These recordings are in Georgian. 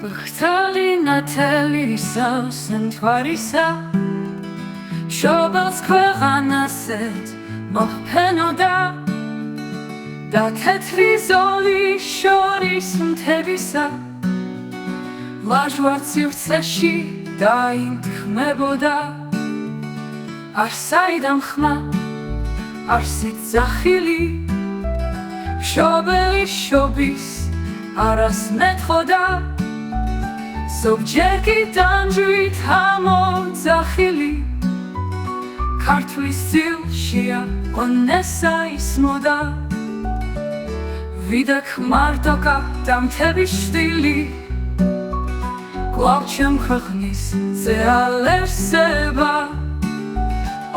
Bıxtali nateli savsen tvarisa Şobels kveğanaset mohpenoda Da tetri zoli şoris mtevisa Lajvart sirtseshi daintxmeboda Arsaidam xma arsit zaxili Şobeli şobis aras metxoda Zogჯერ კიდანჯვით ამოძახილი ქართლის ძილშია ონესა ისმოდა ვიდაქ მარტოკა დამთების შტილი კვლავ ჩემ ქვეყნის ზეალერსება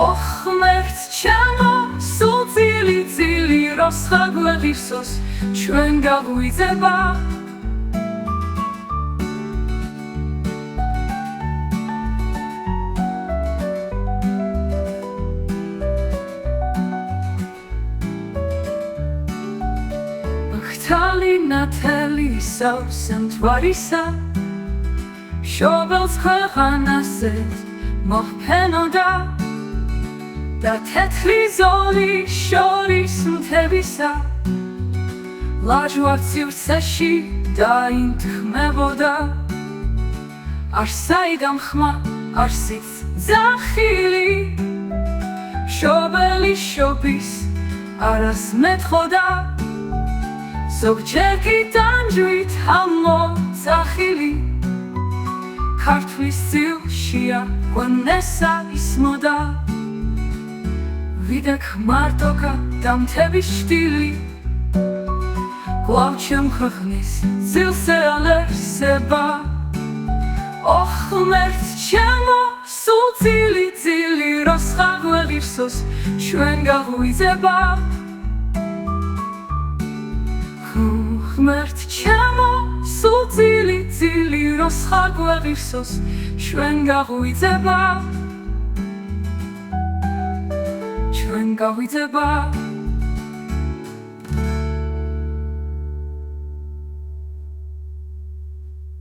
ოხ ღმერთს ჩემო სულ ძილი როსხა გვეღირსოს ჩვენ გაგვიძება Bıxtali nateli savsen tvarisa Şobels kveğanaset mohpenoda Da tetli zoli şoris mtevisa Lajvart sirtseshi daintxmeboda Arsaidam xma arsits zaxili Şobeli şobis aras metxoda Zogჯერ კიდანჯვით ამოძახილი ქართლის ძილშია ონესა ისმოდა ვიდაქ მარტოკა დამთების შტილი კვლავ ჩემ ქვეყნის ძილს ეალერსება ოხ ღმერთს ჩემო სულ ძილი როსხა გვეღირსოს ჩვენ გაგვიძება ღმერთ ჩემო სულ ძილი როსხა გვეღირსოს ჩვენ გაგვიძება ჩვენ გაგვიძება